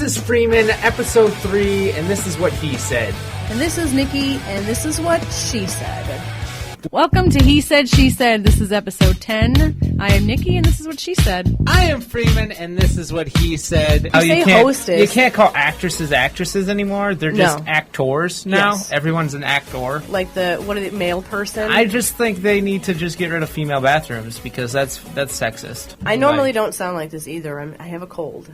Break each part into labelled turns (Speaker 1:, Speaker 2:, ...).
Speaker 1: This is Freeman, episode 3, and this is what he said.
Speaker 2: And this is Nikki, and this is what she said. Welcome to He Said, She Said. This is episode 10. I am Nikki, and this is what she said.
Speaker 1: I am Freeman, and this is what he said.
Speaker 2: You say hostess.
Speaker 1: You can't call actresses actresses anymore. They're just actors now.
Speaker 2: Yes.
Speaker 1: Everyone's an actor.
Speaker 2: Like male person?
Speaker 1: I just think they need to just get rid of female bathrooms because that's sexist.
Speaker 2: I normally don't sound like this either. I have a cold.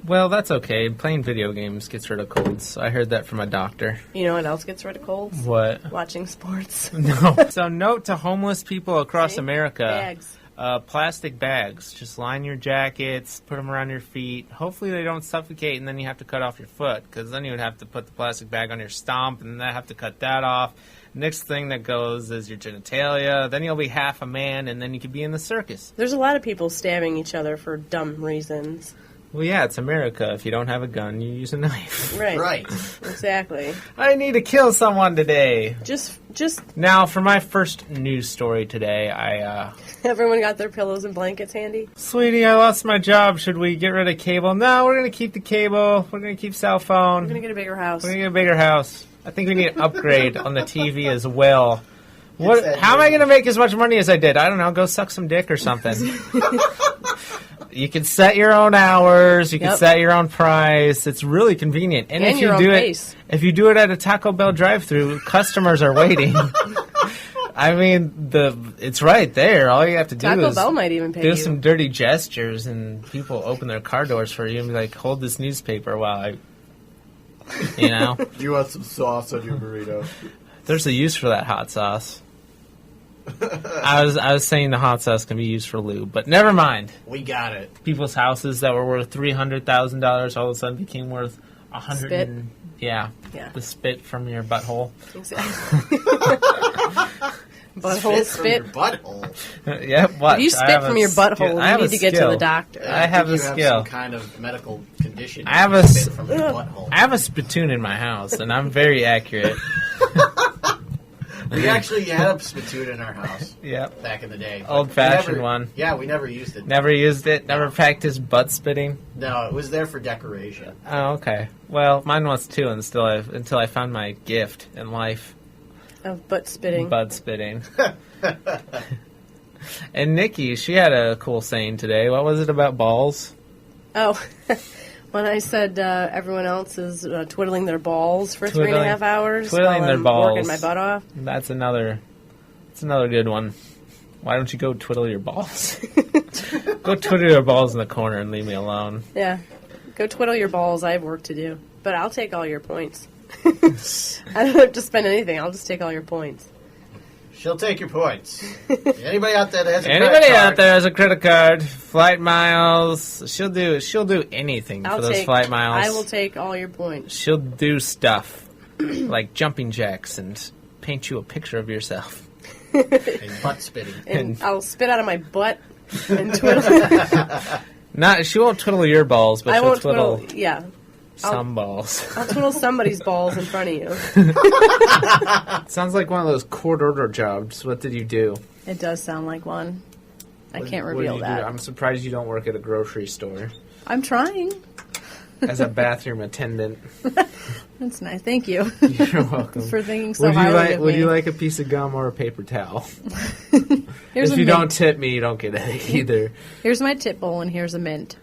Speaker 1: Well, that's okay. Playing video games gets rid of colds. I heard that from a doctor.
Speaker 2: You know what else gets rid of colds?
Speaker 1: What?
Speaker 2: Watching sports.
Speaker 1: No. So note to homeless people across America.
Speaker 2: Bags.
Speaker 1: Plastic bags. Just line your jackets, put them around your feet. Hopefully they don't suffocate and then you have to cut off your foot because then you would have to put the plastic bag on your stomp and then have to cut that off. Next thing that goes is your genitalia. Then you'll be half a man and then you could be in the circus.
Speaker 2: There's a lot of people stabbing each other for dumb reasons.
Speaker 1: Well, yeah, it's America. If you don't have a gun, you use a knife.
Speaker 2: Right. Exactly.
Speaker 1: I need to kill someone today.
Speaker 2: Just.
Speaker 1: Now, for my first news story today,
Speaker 2: Everyone got their pillows and blankets handy?
Speaker 1: Sweetie, I lost my job. Should we get rid of cable? No, we're going to keep the cable. We're going to keep cell phone.
Speaker 2: We're going to get a bigger house.
Speaker 1: We're going to get a bigger house. I think we need an upgrade on the TV as well. How am I going to make as much money as I did? I don't know. Go suck some dick or something. You can set your own hours. You can set your own price. It's really convenient. And if you do it, if you do it at a Taco Bell drive-thru, customers are waiting. I mean, it's right there. All you have to do
Speaker 2: Taco
Speaker 1: is
Speaker 2: Bell might even pay
Speaker 1: do
Speaker 2: you.
Speaker 1: some dirty gestures, and people open their car doors for you and be like, "Hold this newspaper while I," you know.
Speaker 3: Do you want some sauce on your burrito?
Speaker 1: There's a use for that hot sauce. I was saying the hot sauce can be used for lube, but never mind.
Speaker 3: We got it.
Speaker 1: People's houses that were worth $300,000 all of a sudden became worth $100.
Speaker 2: Spit.
Speaker 1: Yeah, the spit from your butthole.
Speaker 2: Exactly. Butthole spit.
Speaker 3: From your butthole.
Speaker 1: Yeah, what?
Speaker 2: If you spit from your butthole, you need to get to the doctor.
Speaker 1: I have a
Speaker 3: you
Speaker 1: skill.
Speaker 3: Have some kind of medical condition.
Speaker 1: I have
Speaker 3: a spit from your butthole.
Speaker 1: I have a spittoon in my house, and I'm very accurate.
Speaker 3: We actually had a spittoon in our house.
Speaker 1: Yep.
Speaker 3: Back in the day.
Speaker 1: Old-fashioned one.
Speaker 3: Yeah, we never used it.
Speaker 1: Never used it? Never practiced butt spitting?
Speaker 3: No, it was there for decoration.
Speaker 1: Oh, okay. Well, mine was too until I found my gift in life.
Speaker 2: Of butt spitting.
Speaker 1: Butt spitting. And Nikki, she had a cool saying today. What was it about balls?
Speaker 2: Oh, when I said everyone else is twiddling their balls for 3.5 hours
Speaker 1: twiddling
Speaker 2: while
Speaker 1: their
Speaker 2: I'm
Speaker 1: balls.
Speaker 2: working my butt off.
Speaker 1: That's another good one. Why don't you go twiddle your balls? Go twiddle your balls in the corner and leave me alone.
Speaker 2: Yeah. Go twiddle your balls. I have work to do. But I'll take all your points. I don't have to spend anything. I'll just take all your points.
Speaker 3: She'll take your points. Anybody out there that has a
Speaker 1: Anybody out there has a credit card, flight miles, she'll do anything for those flight miles.
Speaker 2: I will take all your points.
Speaker 1: She'll do stuff like jumping jacks and paint you a picture of yourself.
Speaker 3: And butt spitting.
Speaker 2: And I'll spit out of my butt and twiddle.
Speaker 1: She won't twiddle your balls, but she'll twiddle some balls.
Speaker 2: I'll twiddle somebody's balls in front of you.
Speaker 1: Sounds like one of those court order jobs. What did you do?
Speaker 2: It does sound like one. I can't reveal that.
Speaker 1: I'm surprised you don't work at a grocery store.
Speaker 2: I'm trying.
Speaker 1: As a bathroom attendant.
Speaker 2: That's nice. Thank you.
Speaker 1: You're welcome.
Speaker 2: For thinking so highly of me.
Speaker 1: Would you like a piece of gum or a paper towel?
Speaker 2: If
Speaker 1: you don't tip me, you don't get it either.
Speaker 2: Here's my tip bowl and here's a mint.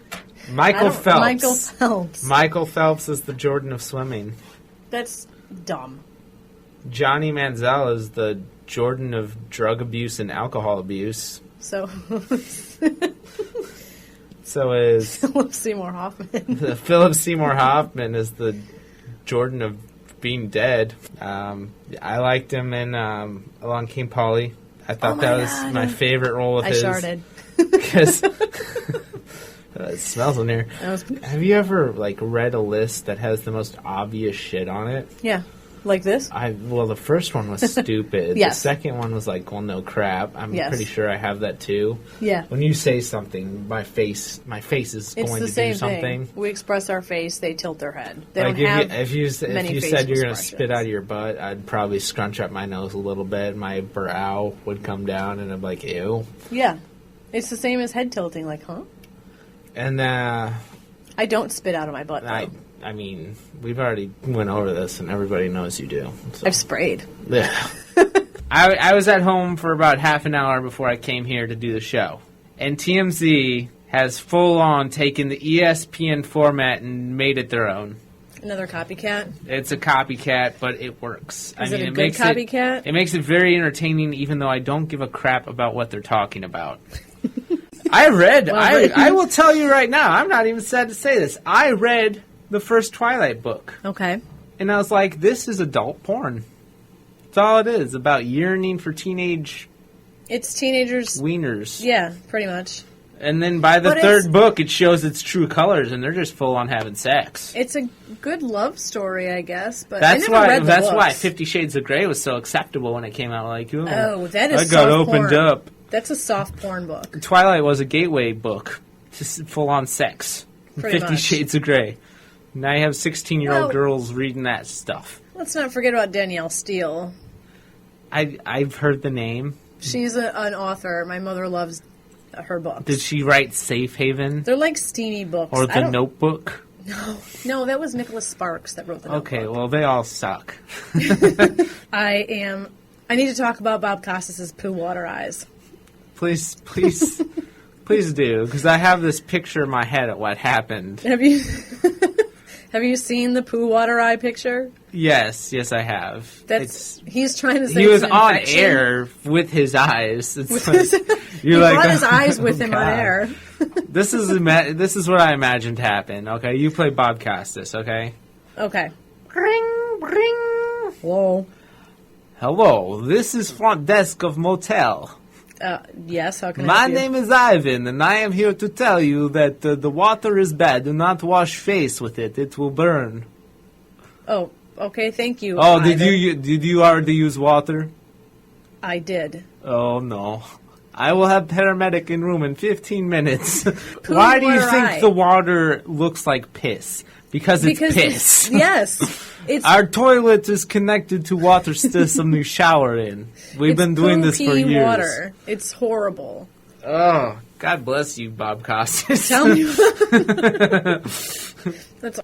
Speaker 1: Michael Phelps.
Speaker 2: Michael
Speaker 1: Phelps is the Jordan of swimming.
Speaker 2: That's dumb.
Speaker 1: Johnny Manziel is the Jordan of drug abuse and alcohol abuse.
Speaker 2: So
Speaker 1: is
Speaker 2: Philip Seymour Hoffman.
Speaker 1: Philip Seymour Hoffman is the Jordan of being dead. I liked him in Along Came Polly. I thought that was my favorite role of his.
Speaker 2: I sharted.
Speaker 1: Because it smells in here. Have you ever read a list that has the most obvious shit on it?
Speaker 2: Yeah. Like this?
Speaker 1: The first one was stupid.
Speaker 2: Yes.
Speaker 1: The second one was no crap. I'm pretty sure I have that too.
Speaker 2: Yeah.
Speaker 1: When you say something, my face is going to do something.
Speaker 2: Thing. We express our face, they tilt their head. They
Speaker 1: if you said you're going to spit out of your butt, I'd probably scrunch up my nose a little bit. My brow would come down, and I'm like, ew.
Speaker 2: Yeah. It's the same as head tilting, huh?
Speaker 1: And
Speaker 2: I don't spit out of my butt, though.
Speaker 1: I mean, we've already went over this, and everybody knows you do. So.
Speaker 2: I've sprayed.
Speaker 1: Yeah. I was at home for about half an hour before I came here to do the show. And TMZ has full-on taken the ESPN format and made it their own.
Speaker 2: Another copycat?
Speaker 1: It's a copycat, but it works.
Speaker 2: Is it a good copycat?
Speaker 1: It makes it very entertaining, even though I don't give a crap about what they're talking about. I will tell you right now, I'm not even sad to say this. I read the first Twilight book.
Speaker 2: Okay.
Speaker 1: And I was like, this is adult porn. That's all it is, about yearning for teenage...
Speaker 2: It's teenagers...
Speaker 1: wieners.
Speaker 2: Yeah, pretty much.
Speaker 1: And then by the third book, it shows its true colors, and they're just full on having sex.
Speaker 2: It's a good love story, I guess, but
Speaker 1: that's
Speaker 2: I never read the
Speaker 1: That's
Speaker 2: books.
Speaker 1: why 50 Shades of Grey was so acceptable when it came out. Like,
Speaker 2: oh, that is
Speaker 1: I got
Speaker 2: soft
Speaker 1: opened
Speaker 2: porn.
Speaker 1: up.
Speaker 2: That's a soft porn book.
Speaker 1: Twilight was a gateway book to full on sex.
Speaker 2: Pretty
Speaker 1: 50
Speaker 2: much.
Speaker 1: Shades of Grey. Now you have 16-year-old girls reading that stuff.
Speaker 2: Let's not forget about Danielle Steele.
Speaker 1: I've heard the name.
Speaker 2: She's an author. My mother loves her books.
Speaker 1: Did she write Safe Haven?
Speaker 2: They're like steamy books.
Speaker 1: Or The Notebook?
Speaker 2: No, that was Nicholas Sparks that wrote The Notebook.
Speaker 1: Okay, well, they all suck.
Speaker 2: I need to talk about Bob Costas' poo water eyes.
Speaker 1: Please do, because I have this picture in my head of what happened.
Speaker 2: Have you seen the poo water eye picture?
Speaker 1: Yes, I have.
Speaker 2: He's trying to say
Speaker 1: he was
Speaker 2: it's an
Speaker 1: on
Speaker 2: infection.
Speaker 1: air with his eyes. It's
Speaker 2: He brought his eyes with him on air.
Speaker 1: This is what I imagined happened. Okay, you play Bob Costas. Okay.
Speaker 2: Okay.
Speaker 1: Ring, ring.
Speaker 2: Hello.
Speaker 1: This is front desk of motel.
Speaker 2: Yes, how can I
Speaker 1: My
Speaker 2: help you?
Speaker 1: name is Ivan, and I am here to tell you that the water is bad. Do not wash face with it; it will burn.
Speaker 2: Oh, okay. Thank you.
Speaker 1: Oh,
Speaker 2: Ivan.
Speaker 1: did you already use water?
Speaker 2: I did.
Speaker 1: Oh no. I will have paramedic in room in 15 minutes. Why do you think the water looks like piss? Because it's piss.
Speaker 2: Yes.
Speaker 1: Our toilet is connected to water system you shower in. We've been doing this for
Speaker 2: poo-pee
Speaker 1: years.
Speaker 2: Water. It's horrible.
Speaker 1: Oh, God bless you, Bob Costas.
Speaker 2: Tell me.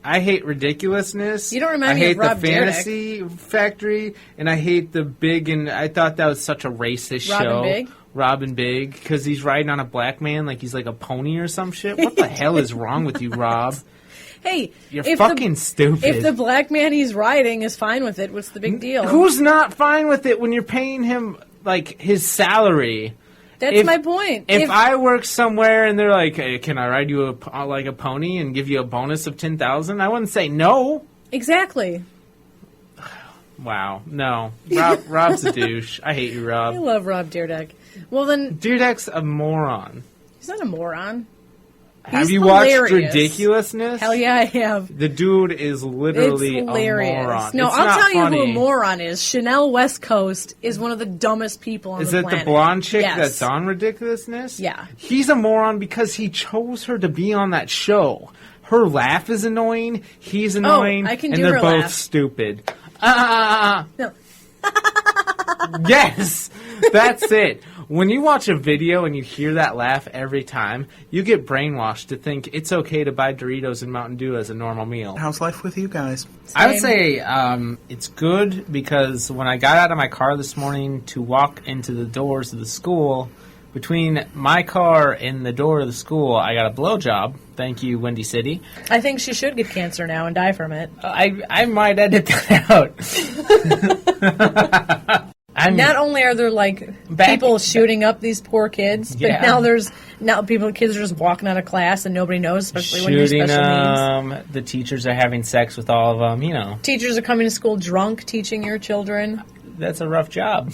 Speaker 1: I hate ridiculousness.
Speaker 2: You don't remind
Speaker 1: I
Speaker 2: me
Speaker 1: hate
Speaker 2: of Rob
Speaker 1: the Fantasy Factory, and I hate the Big, and I thought that was such a racist show.
Speaker 2: Big?
Speaker 1: Robin Big, because he's riding on a black man like he's like a pony or some shit. What the hell is wrong with you, Rob?
Speaker 2: Hey,
Speaker 1: You're fucking stupid.
Speaker 2: If the black man he's riding is fine with it, what's the big deal?
Speaker 1: Who's not fine with it when you're paying him, like, his salary?
Speaker 2: That's my point.
Speaker 1: If I work somewhere and they're like, hey, can I ride you like a pony and give you a bonus of $10,000? I wouldn't say no.
Speaker 2: Exactly.
Speaker 1: Wow. No. Rob's a douche. I hate you, Rob.
Speaker 2: I love Rob Dyrdek. Well, then...
Speaker 1: Dyrdek's a moron.
Speaker 2: He's not a moron.
Speaker 1: Have you
Speaker 2: hilarious.
Speaker 1: watched Ridiculousness?
Speaker 2: Hell yeah, I have.
Speaker 1: The dude is literally
Speaker 2: It's hilarious.
Speaker 1: a moron.
Speaker 2: No,
Speaker 1: it's
Speaker 2: I'll
Speaker 1: not
Speaker 2: tell
Speaker 1: funny.
Speaker 2: you who a moron is. Chanel West Coast is one of the dumbest people on
Speaker 1: Is
Speaker 2: the
Speaker 1: it
Speaker 2: planet.
Speaker 1: the blonde chick
Speaker 2: Yes.
Speaker 1: that's on Ridiculousness?
Speaker 2: Yeah.
Speaker 1: He's a moron because he chose her to be on that show. Her laugh is annoying. He's annoying.
Speaker 2: I can
Speaker 1: and
Speaker 2: do
Speaker 1: they're
Speaker 2: her
Speaker 1: both
Speaker 2: laugh.
Speaker 1: stupid.
Speaker 2: No.
Speaker 1: Yes, that's it. When you watch a video and you hear that laugh every time, you get brainwashed to think it's okay to buy Doritos and Mountain Dew as a normal meal.
Speaker 4: How's life with you guys?
Speaker 1: I would say it's good because when I got out of my car this morning to walk into the doors of the school, between my car and the door of the school, I got a blowjob. Thank you, Windy City.
Speaker 2: I think she should get cancer now and die from it.
Speaker 1: I might edit that out.
Speaker 2: Not only are there people shooting up these poor kids, but now kids are just walking out of class and nobody knows, especially when you're special needs.
Speaker 1: The teachers are having sex with all of them. You know,
Speaker 2: teachers are coming to school drunk, teaching your children.
Speaker 1: That's a rough job.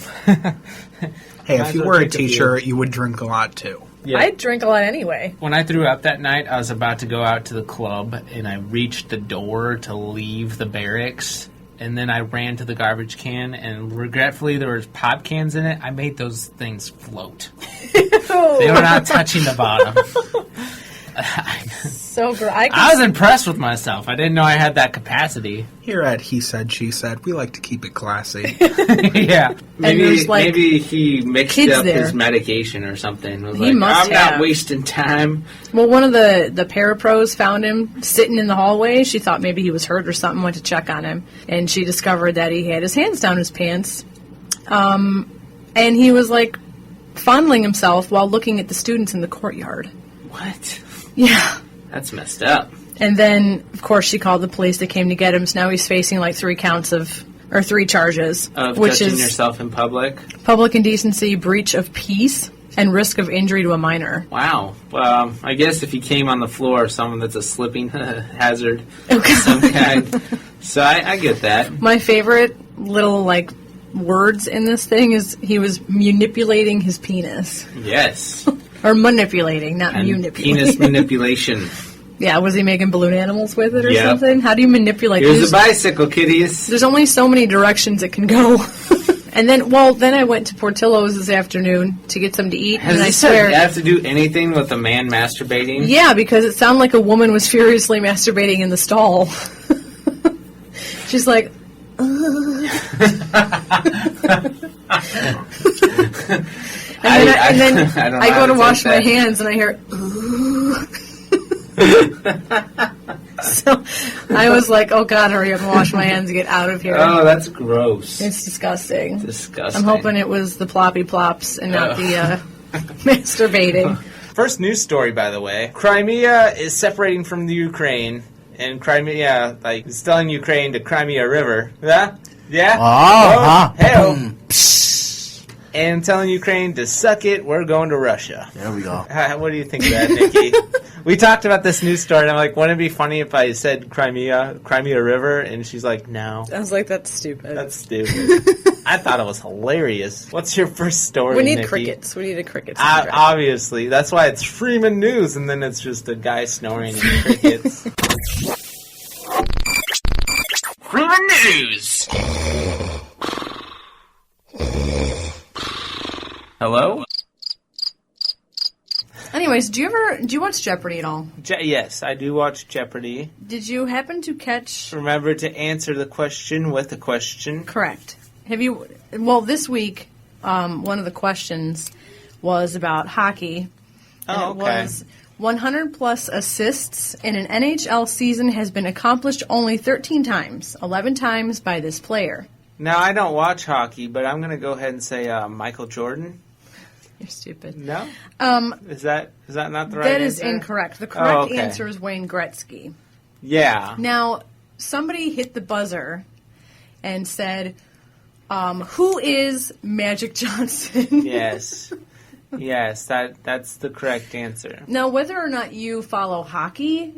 Speaker 4: Hey, if you were a teacher, you would drink a lot too.
Speaker 1: Yeah.
Speaker 2: I drink a lot anyway.
Speaker 1: When I threw up that night, I was about to go out to the club, and I reached the door to leave the barracks, and then I ran to the garbage can, and regretfully, there was pop cans in it. I made those things float. They were not touching the bottom.
Speaker 2: so great.
Speaker 1: I was impressed with myself. I didn't know I had that capacity.
Speaker 4: Here at He Said, She Said, we like to keep it classy.
Speaker 1: Yeah.
Speaker 5: Maybe he mixed up his medication or something. I'm not wasting time.
Speaker 2: Well, one of the parapros found him sitting in the hallway. She thought maybe he was hurt or something, went to check on him. And she discovered that he had his hands down his pants. And he was, like, fondling himself while looking at the students in the courtyard.
Speaker 5: What?
Speaker 2: Yeah.
Speaker 5: That's messed up.
Speaker 2: And then, of course, she called the police. They came to get him. So now he's facing, like, 3 charges.
Speaker 5: Of
Speaker 2: which
Speaker 5: touching
Speaker 2: is
Speaker 5: yourself in public?
Speaker 2: Public indecency, breach of peace, and risk of injury to a minor.
Speaker 5: Wow. Well, I guess if he came on the floor, someone that's a slipping hazard of some kind. So I get that.
Speaker 2: My favorite little, like, words in this thing is he was manipulating his penis.
Speaker 5: Yes.
Speaker 2: Or manipulating, not manipulating.
Speaker 5: Penis manipulation.
Speaker 2: Yeah, was he making balloon animals with it or something? How do you manipulate?
Speaker 5: Here's a bicycle, kiddies.
Speaker 2: There's only so many directions it can go. And then I went to Portillo's this afternoon to get something to eat.
Speaker 5: Does
Speaker 2: and
Speaker 5: this have to do anything with a man masturbating?
Speaker 2: Yeah, because it sounded like a woman was furiously masturbating in the stall. She's like, And then I go to wash my hands and I hear, So I was like, oh God, hurry up and wash my hands and get out of here.
Speaker 5: Oh, that's gross.
Speaker 2: It's disgusting.
Speaker 5: Disgusting.
Speaker 2: I'm hoping it was the ploppy plops and not the masturbating.
Speaker 1: First news story, by the way. Crimea is separating from the Ukraine, and Crimea, like, is telling Ukraine to Crimea River. Yeah? Yeah? Hey-oh. And telling Ukraine to suck it, we're going to Russia.
Speaker 3: There we go.
Speaker 1: What do you think of that, Nikki? We talked about this news story, and I'm like, wouldn't it be funny if I said Crimea River? And she's like, no.
Speaker 2: I was like, that's stupid.
Speaker 1: That's stupid. I thought it was hilarious. What's your first story,
Speaker 2: We need
Speaker 1: Nikki?
Speaker 2: crickets. We need a cricket.
Speaker 1: Obviously. That's why it's Freeman News, and then it's just a guy snoring and crickets.
Speaker 5: Freeman News! Hello?
Speaker 2: Anyways, do you watch Jeopardy at all?
Speaker 1: Yes, I do watch Jeopardy.
Speaker 2: Did you happen to catch...
Speaker 1: Remember to answer the question with a question.
Speaker 2: Correct. Have you... Well, this week, one of the questions was about hockey. And
Speaker 1: Oh, okay.
Speaker 2: It was 100-plus assists in an NHL season has been accomplished only 13 times, 11 times by this player.
Speaker 1: Now, I don't watch hockey, but I'm going to go ahead and say Michael Jordan.
Speaker 2: You're stupid.
Speaker 1: No? Is that not the right answer?
Speaker 2: That is incorrect. The correct answer is Wayne Gretzky.
Speaker 1: Yeah.
Speaker 2: Now, somebody hit the buzzer and said, who is Magic Johnson?
Speaker 1: Yes. Yes, that's the correct answer.
Speaker 2: Now, whether or not you follow hockey,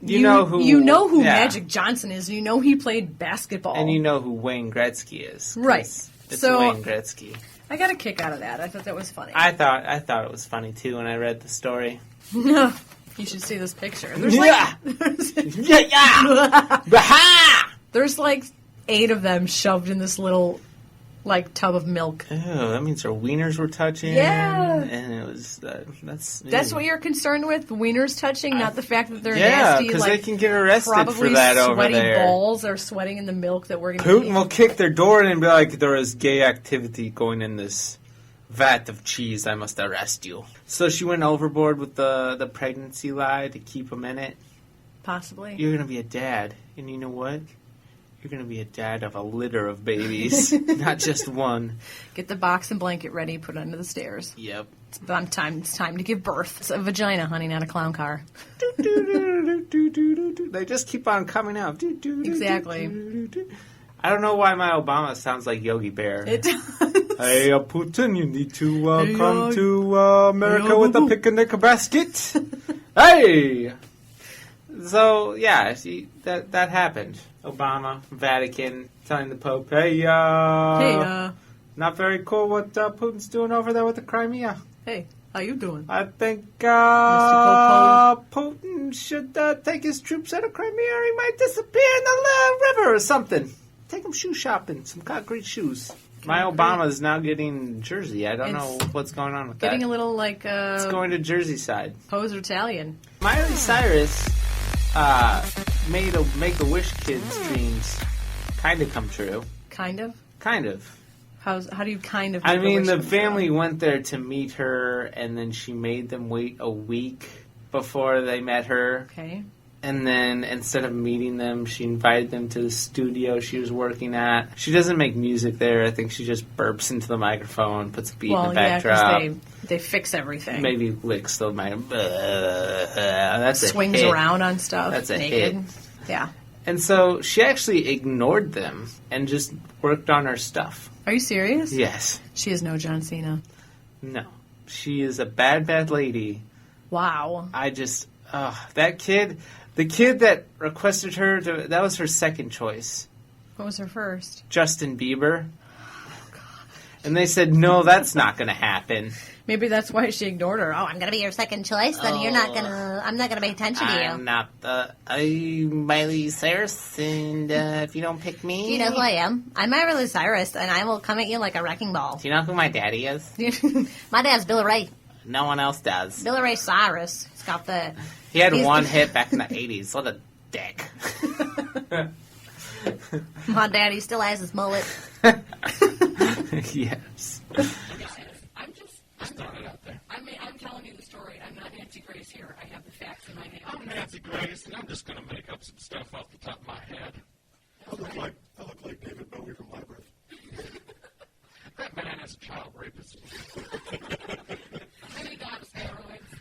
Speaker 1: you know who
Speaker 2: Magic Johnson is. You know he played basketball.
Speaker 1: And you know who Wayne Gretzky is.
Speaker 2: Right.
Speaker 1: It's Wayne Gretzky.
Speaker 2: I got a kick out of that. I thought that was funny.
Speaker 1: I thought it was funny, too, when I read the story.
Speaker 2: No. You should see this picture. There's There's like 8 of them shoved in this little tub of milk.
Speaker 1: Oh, that means their wieners were touching.
Speaker 2: Yeah.
Speaker 1: And it was
Speaker 2: That's what you're concerned with? The wieners touching, not the fact that they're nasty.
Speaker 1: Yeah, because they can get arrested for that over there.
Speaker 2: Probably sweaty balls are sweating in the milk that we're going to eat.
Speaker 1: Putin will kick their door in and be like, there is gay activity going in this vat of cheese. I must arrest you. So she went overboard with the pregnancy lie to keep him in it.
Speaker 2: Possibly.
Speaker 1: You're going to be a dad. And you know what? You're going to be a dad of a litter of babies, not just one.
Speaker 2: Get the box and blanket ready, put it under the stairs.
Speaker 1: Yep.
Speaker 2: It's time to give birth. It's a vagina, honey, not a clown car.
Speaker 1: They just keep on coming out.
Speaker 2: Exactly.
Speaker 1: I don't know why my Obama sounds like Yogi Bear.
Speaker 2: It does.
Speaker 1: Hey, Putin, you need to come to America with a picnic basket. Hey! So, yeah, see, that happened. Obama, Vatican, telling the Pope, hey, not very cool what Putin's doing over there with the Crimea.
Speaker 2: Hey, how you doing?
Speaker 1: I think Putin should take his troops out of Crimea or he might disappear in the river or something. Take him shoe shopping, some concrete shoes.
Speaker 5: My Obama is now getting Jersey. I don't know
Speaker 2: It's
Speaker 5: what's going on with
Speaker 2: Getting
Speaker 5: that.
Speaker 2: a little like
Speaker 5: It's going to Jersey side.
Speaker 2: poser Italian.
Speaker 5: Miley Cyrus made a Make-A-Wish kids' dreams kind of come true.
Speaker 2: Kind of.
Speaker 5: Kind of.
Speaker 2: How do you kind of?
Speaker 5: I
Speaker 2: make a
Speaker 5: mean,
Speaker 2: wish
Speaker 5: the
Speaker 2: come true?
Speaker 5: family went there to meet her, and then she made them wait a week before they met her.
Speaker 2: Okay.
Speaker 5: And then instead of meeting them, she invited them to the studio she was working at. She doesn't make music there. I think she just burps into the microphone, puts a beat in the backdrop.
Speaker 2: They fix everything.
Speaker 5: Maybe licks the microphone. That's a
Speaker 2: Swings
Speaker 5: hit.
Speaker 2: around on stuff.
Speaker 5: That's a
Speaker 2: naked.
Speaker 5: hit.
Speaker 2: Yeah.
Speaker 5: And so she actually ignored them and just worked on her stuff.
Speaker 2: Are you serious?
Speaker 5: Yes.
Speaker 2: She is no John Cena.
Speaker 5: No. She is a bad, bad lady.
Speaker 2: Wow.
Speaker 5: I just... that kid... The kid that requested her, that was her second choice.
Speaker 2: What was her first?
Speaker 5: Justin Bieber. And they said, no, that's not going to happen.
Speaker 2: Maybe that's why she ignored her. Oh,
Speaker 6: I'm gonna be your second choice, then I'm not gonna pay attention to you.
Speaker 5: I'm not I'm Miley Cyrus, and if you don't pick me...
Speaker 6: You know who I am? I'm Miley Cyrus, and I will come at you like a wrecking ball.
Speaker 5: Do you know who my daddy is?
Speaker 6: My dad's Billy Ray.
Speaker 5: No one else does.
Speaker 6: Billy Ray Cyrus. He's got the...
Speaker 5: He had one hit back in the 80s. What a dick.
Speaker 6: My daddy still has his mullet.
Speaker 5: Yes.
Speaker 2: I'm telling you the story. I'm not Nancy Grace here. I have the facts in my hand.
Speaker 7: I'm Nancy Grace, and I'm just going to make up some stuff off the top of my head. I look like David Bowie from Labyrinth. That man is a child rapist.
Speaker 2: Many dogs steroids.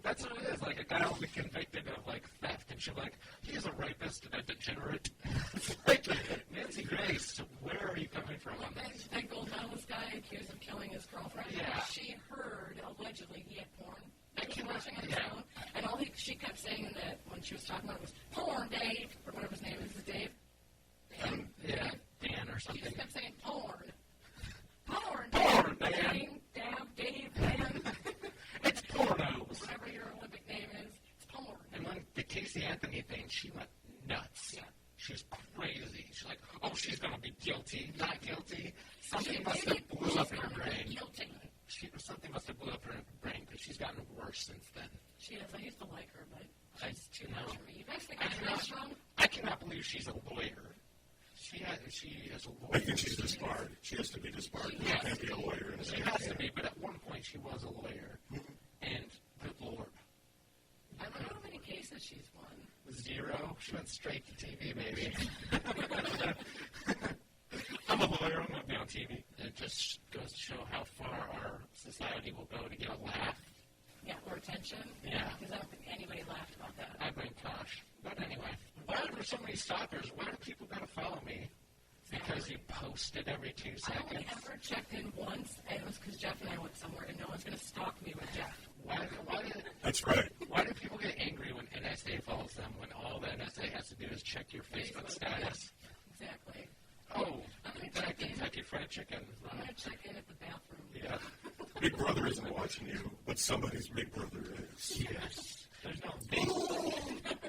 Speaker 7: That's what it is. Like, a guy will be convicted of, like, theft, and she'll be like, he's a rapist and a degenerate. It's like, Nancy Grace, where are you coming from on this?
Speaker 2: That gold medalist guy accused of killing his girlfriend.
Speaker 7: Yeah.
Speaker 2: She heard, allegedly, he had porn. He was watching on his phone. And all she kept saying that when she was talking about it was, porn, Dave, or whatever his name is. Is it Dave?
Speaker 7: Yeah, Dan or
Speaker 2: She
Speaker 7: something.
Speaker 2: just kept saying, porn. Porn,
Speaker 7: Porn,
Speaker 2: Dave.
Speaker 7: Dan.
Speaker 2: Dave, Dan.
Speaker 7: It's pornos.
Speaker 2: Whatever your Olympic name is, it's porn.
Speaker 7: And then the Casey Anthony thing, she went nuts.
Speaker 2: Yeah.
Speaker 7: She was crazy. She's like, oh, she's going to be guilty, not guilty. Something must have blew up her brain.
Speaker 2: Guilty.
Speaker 7: Something must have blew up her brain because she's gotten worse since then.
Speaker 2: She is. I used to like her, but she's too
Speaker 7: know.
Speaker 2: much for me. You guys think I'm really strong?
Speaker 7: I cannot believe she's a lawyer. She is a lawyer.
Speaker 8: I think she's disbarred. She has to be disbarred. She can't be a lawyer.
Speaker 7: She has to be, but at one point she was a lawyer. And good Lord.
Speaker 2: I don't know how many cases she's won.
Speaker 7: 0. She went straight to TV, baby. I'm a lawyer. I'm going to be on TV. It just goes to show how far our society will go to get a laugh.
Speaker 2: Yeah, or attention.
Speaker 7: Yeah.
Speaker 2: Because I don't think anybody laughed about that.
Speaker 7: I blame Tosh. But anyway, why are there so many stalkers? Why do people got to follow me? Because you posted every 2
Speaker 2: I only
Speaker 7: seconds.
Speaker 2: ever checked in once, and it was because Jeff and I went somewhere, and no one's going to stalk me with Jeff.
Speaker 8: That's right.
Speaker 7: Why do people get angry when NSA follows them when all the NSA has to do is check your Facebook status?
Speaker 2: Exactly.
Speaker 7: Oh,
Speaker 2: I'm going to
Speaker 7: that
Speaker 2: check in.
Speaker 7: Kentucky Fried Chicken.
Speaker 2: I'm going to check in at the bathroom.
Speaker 7: Yeah.
Speaker 8: Big Brother isn't watching you, but somebody's Big Brother is.
Speaker 7: Yes. There's no big.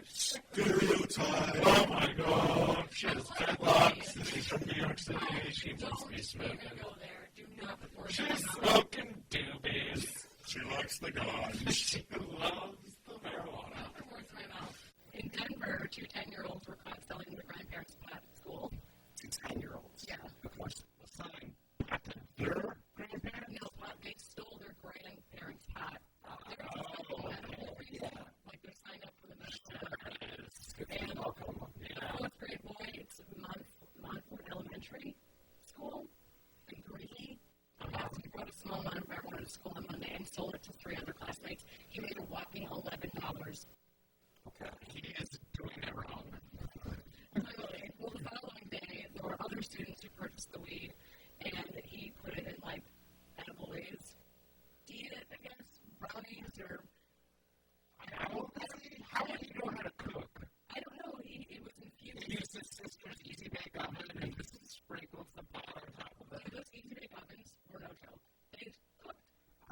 Speaker 8: Stereotype.
Speaker 7: Oh my God. She has dreadlocks. She's from New York City. She must be smoking.
Speaker 2: Go there. Do not report
Speaker 7: She's
Speaker 2: that.
Speaker 7: smoking doobies.
Speaker 8: She likes the God.
Speaker 7: She loves the marijuana.
Speaker 2: Put words in my mouth. In Denver, 2 10-year-olds were caught selling their grandparents' pot at school.
Speaker 7: 2 10-year-olds.
Speaker 2: Yeah.
Speaker 7: Of course, selling pot to their grandparents.
Speaker 2: No, they stole their grandparents' pot. They were just like medical reason. Like they signed up for the medical. And fourth grade boy, it's Montfort Elementary School in Greeley. He brought a small amount of marijuana to school on Monday and sold it to 3 other classmates. He made a whopping $11.
Speaker 7: Okay. He is doing it wrong.
Speaker 2: Clearly. Well, the following day, there were other students who purchased the weed, and he put it in, like, edible ways. To eat it, I guess, brownies, or...
Speaker 7: How would he know how to cook?
Speaker 2: I don't know. It was infused.
Speaker 7: He used his sister's Easy Bake Oven and just sprinkled some powder on top of it.
Speaker 2: Those Easy Bake Ovens were no joke. They cooked.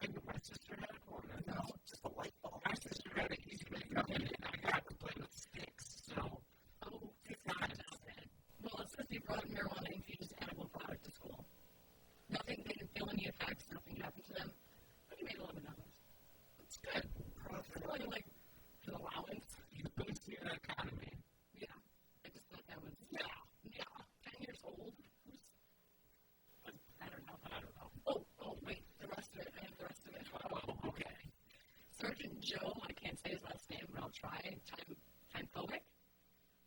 Speaker 7: I knew my sister had one. No, just a light bulb. My sister had an Easy Bake Oven, and I got to play with sticks. So,
Speaker 2: Oh, it's not bad. Well, it says he brought marijuana-infused
Speaker 9: Joe, I can't say his last name, but I'll try, Time Kovic.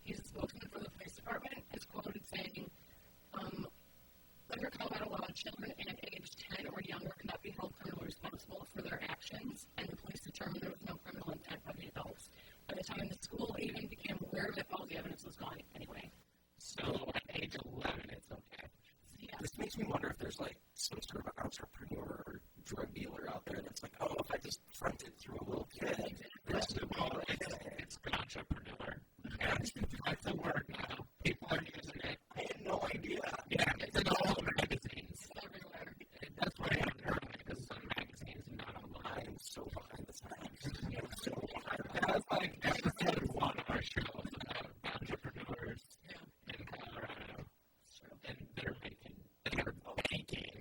Speaker 9: He's a spokesman for the police department, is quoted saying, under Colorado law, children aged 10 or younger cannot be held criminally responsible for their actions, and the police determined there was no criminal intent by the adults. By the time the school even became aware of it, all the evidence was gone anyway.
Speaker 7: So at age 11, it's okay.
Speaker 9: Yeah.
Speaker 4: This makes me wonder if there's like some sort of entrepreneur or drug dealer out there that's like, oh, if I just front it through a little kid.
Speaker 7: First of all, it's an entrepreneur. That's the word now. People are using it.
Speaker 4: I had no idea.
Speaker 7: Yeah, it's in all the magazines.
Speaker 9: It's everywhere.
Speaker 7: That's why I haven't heard of it, because it's on magazines and not online.
Speaker 4: I'm so behind the times.
Speaker 7: That's like episode 1 of our show is about entrepreneurs in Colorado. And they're banking.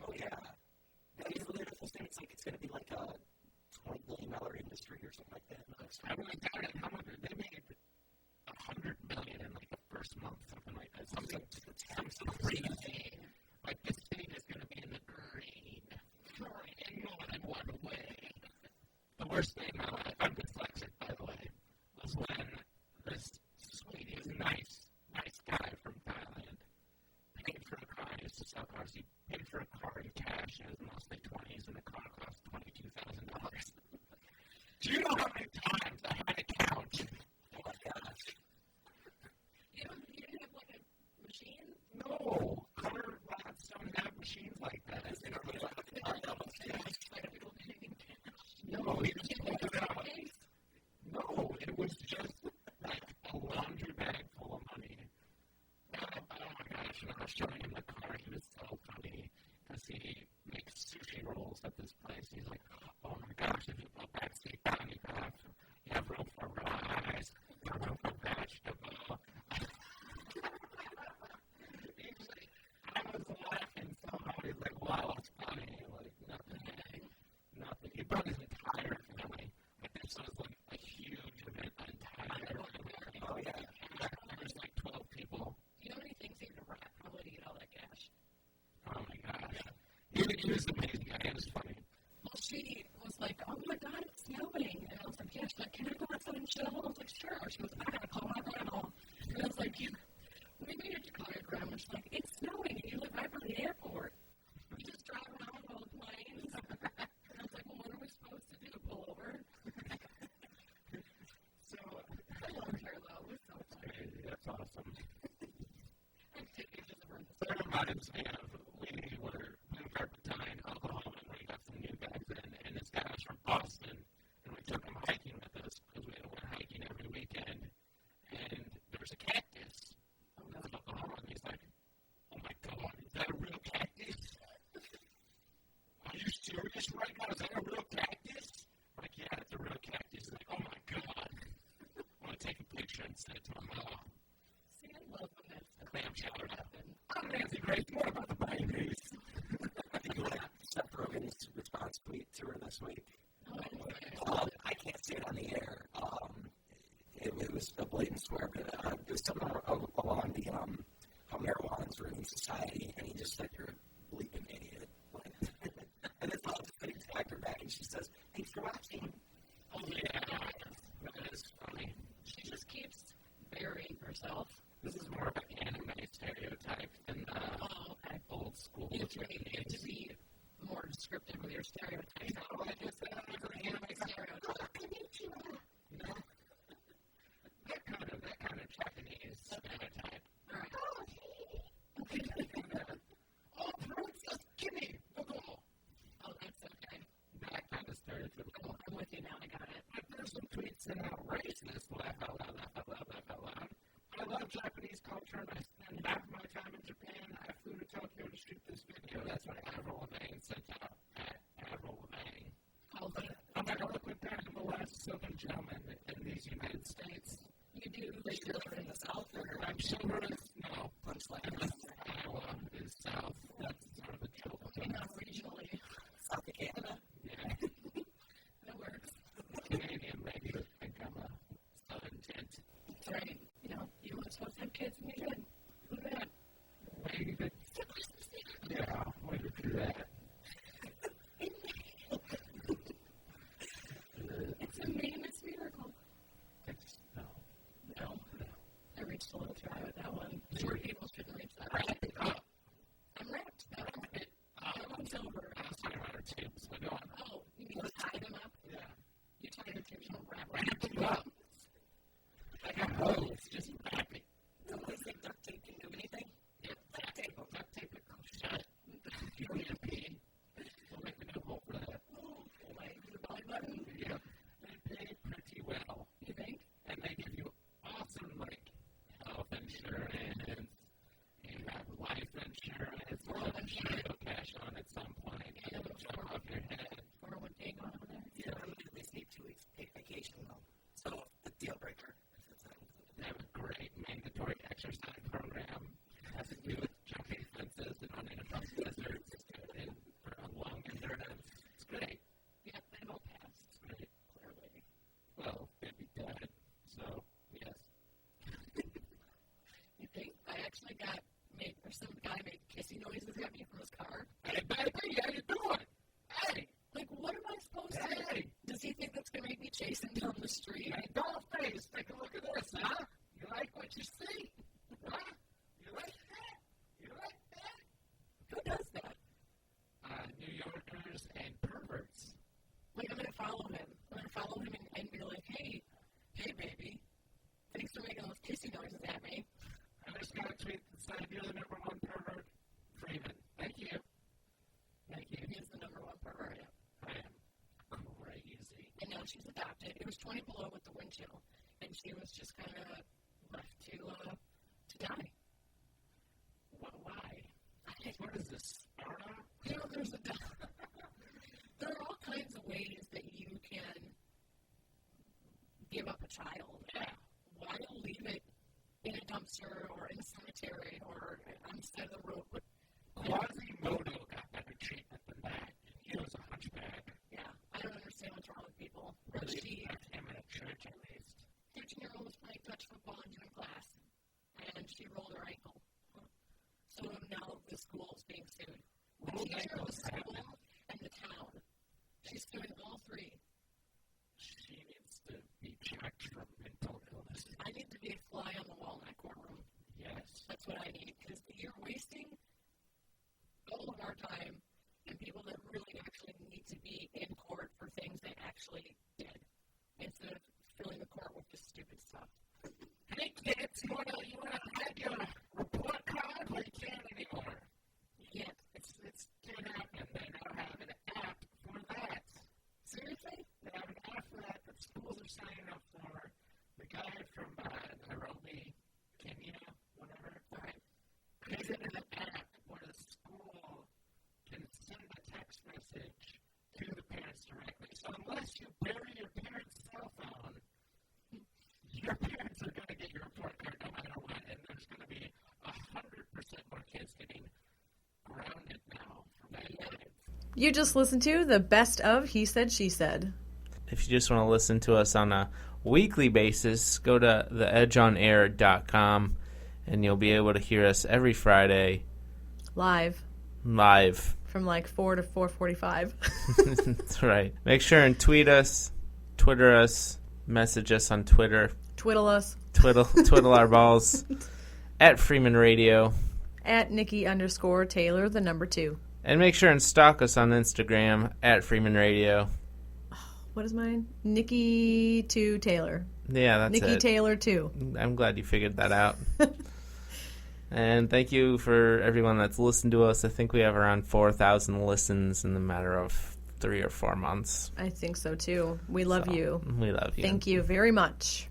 Speaker 4: Oh, yeah. That is the latest thing. It's like it's going to be like a $20 million industry or something like that.
Speaker 7: I really doubt it. How much they made $100 million in like the first month, something like that. Something crazy. Like this thing is going to be in the green in more than one way. The worst day in my life, I'm dyslexic by the way, was when this sweetie, is a nice guy from Thailand, paid for a car. He used to sell cars. He paid for a car in cash. It was mostly 20s, and the car cost $22,000. Do you know how many times I had to count? Oh my gosh.
Speaker 9: You didn't have like a machine?
Speaker 7: No. Car lots don't have machines like that. They don't really like the car levels. No, he just pulled it out. No, it was just like a laundry bag full of money. Oh my gosh, when I was showing him the car, he was so funny because he makes sushi rolls at this place. He's like, oh my gosh, if you put that seat down, you have room for rice, you have room for vegetable. I was laughing so hard. He's like, wow, it's funny. Like, nothing. He brought his entire family. Like, this was like a huge event. The entire family. Oh, yeah. There was like 12 people.
Speaker 9: You know how many things you had to wrap probably to get all that cash?
Speaker 7: Oh my gosh. He was an amazing guy. It was funny.
Speaker 9: Well, she was like, oh my God, it's snowing. And I was like, yeah. She's like, can I go outside and shovel? I was like, sure. She goes, I gotta call my grandma. And I was like, what do you mean you have to call your grandma? She's like, it's snowing and you live right by the airport. You just drive around all the planes. And I was like, well, what are we supposed to do? Pull over?
Speaker 7: So,
Speaker 9: I loved her though. It was so funny.
Speaker 7: that's awesome.
Speaker 9: I'm taking pictures of her.
Speaker 7: So that reminds me of we were in Carpentine, Oklahoma, and we got some new guys in, and this guy was from Boston, and we took him hiking with us because we went hiking every weekend, and there was a cactus in Oklahoma, and he's like, oh my God, is that a real cactus? Are you serious right now? Is that a real cactus? I'm like, yeah, it's a real cactus. He's like, oh my God. I want to take a picture and send it to my mom.
Speaker 9: See, I love when that stuff
Speaker 7: Clamshell happened. I'm Nancy Grace. What about the binaries?
Speaker 4: I think you like Seth Rogen's response tweet to her this week. I can't say it on the air. It was a blatant swear, but it was something along the how marijuana is ruining society, and he just said, you're a bleeping idiot. And then I'll just tagged her back, and she says, thanks for watching.
Speaker 7: Oh, yeah. That is funny.
Speaker 9: She just keeps burying herself.
Speaker 7: This is more of an anime stereotype than old school.
Speaker 9: You need to be more descriptive with your stereotypes.
Speaker 7: Oh, I just said it was an anime stereotype. You know? That kind of Japanese stereotype.
Speaker 9: All right.
Speaker 7: Oh, princess, gimme the ball.
Speaker 9: Oh, that's okay.
Speaker 7: That kind of stereotypical.
Speaker 9: I'm with you now. I got it.
Speaker 7: My person tweets in out racist. Laugh out loud, laugh out loud, laugh out loud. I love Japanese culture, and I spend half my time in Japan. I flew to Tokyo to shoot this video. That's what Avril Lavigne sent out at Avril Lavigne. I'm going to look with that in the last Southern gentleman in these United States.
Speaker 9: You do. They live in the South.
Speaker 7: I'm sure it's no. Iowa is South. That's sort of a joke.
Speaker 9: Not regionally.
Speaker 4: South of Canada.
Speaker 7: Yeah.
Speaker 9: That works.
Speaker 7: Canadian lady would think I'm a Southern gent.
Speaker 9: That's right. You know, you weren't supposed to have kids and you did. Look at that.
Speaker 7: Way to yeah, way to do that.
Speaker 9: It's amazing. reached a little dry with that one. Short people shouldn't reach that. I'm wrapped. One's over. I was talking about her tubes. So go on. Oh, you mean tie them up? Yeah. You tie your tubes, you don't wrap them up. I got hose. Just wrap it. Don't you think duct tape can do anything? Yeah, duct tape it shut. You don't need to pee. Don't make me no hole for that. Oh, like the belly button? Yeah. They pay pretty well. You think? And they give you awesome, like, health insurance. You have life insurance. Well, I'm sure you'll cash on at some point. And it'll jump off your head. Or what day going over there? Yeah, I'm going to at least need 2 weeks paid vacation, though. So, the deal breaker. They have a great mandatory exercise program. It has to do with jumping fences and running across deserts and for a long endurance. It's great. Yeah, they don't pass. It's great. Clearly. Well, they'd be dead. So, yes. You think? I actually some guy made kissing noises at me from his car. Hey, baby, how you doing? Hey! Like, what am I supposed to do? Does he think that's going to make me chase him down the street? Hey, Dollface, take a look at this, huh? You like what you see? Huh? You like that? You like that? Who does that? New Yorkers and perverts. Like, I'm going to follow him. I'm going to follow him and be like, hey, baby, thanks for making those kissing noises at me. I just got a tweet that said, you're the number one pervert, Freeman. Thank you. Thank you. He is the number one pervert. I am crazy. And now she's adopted. It was 20 below with the wind chill, and she was just kind of left to die. Why? What is this, Sparta? You know, there are all kinds of ways that you can give up a child. Yeah. Why leave it in a dumpster or in a cemetery or on the side of the road? Quasimodo got better treatment than that. He was a hunchback. Yeah, I don't understand what's wrong with people. Really, she left him in a church at least. 13-year-old was playing touch football in gym class, and she rolled her ankle. So now the school is being sued. The teacher, the school, and the town. She's suing all three. She needs to be checked for mental illness. I need to be a fly on the wall in that courtroom. Yes. That's what I need, because you're wasting all of our time and people that really actually need to be in court for things they actually did, instead of filling the court with just stupid stuff. Hey kids, you wanna have your report card? Well, you can't anymore. You can't. It's can't happen. They now have an app for that. Seriously? They have an app for that schools are signing up for. The guy from Nairobi, Kenya, whatever. Right. Created an app where the school can send a text message to the parents directly. So unless you bury your parents' cell phone, your parents are going to get your report card no matter what, and there's going to be 100% more kids getting grounded now from that.
Speaker 2: You just listened to the best of He Said, She Said.
Speaker 1: If you just want to listen to us on a weekly basis, go to theedgeonair.com, and you'll be able to hear us every Friday.
Speaker 2: Live. From like 4 to 4:45.
Speaker 1: That's right. Make sure and tweet us, Twitter us, message us on Twitter.
Speaker 2: Twiddle us.
Speaker 1: Twiddle our balls. At Freeman Radio.
Speaker 2: At Nikki_Taylor, the number 2.
Speaker 1: And make sure and stalk us on Instagram at Freeman Radio.
Speaker 2: What is mine? Nikki2Taylor.
Speaker 1: Yeah, that's
Speaker 2: Nikki
Speaker 1: it.
Speaker 2: Taylor 2.
Speaker 1: I'm glad you figured that out. And thank you for everyone that's listened to us. I think we have around 4,000 listens in the matter of 3 or 4 months.
Speaker 2: I think so, too. We love you.
Speaker 1: We love you.
Speaker 2: Thank you very much.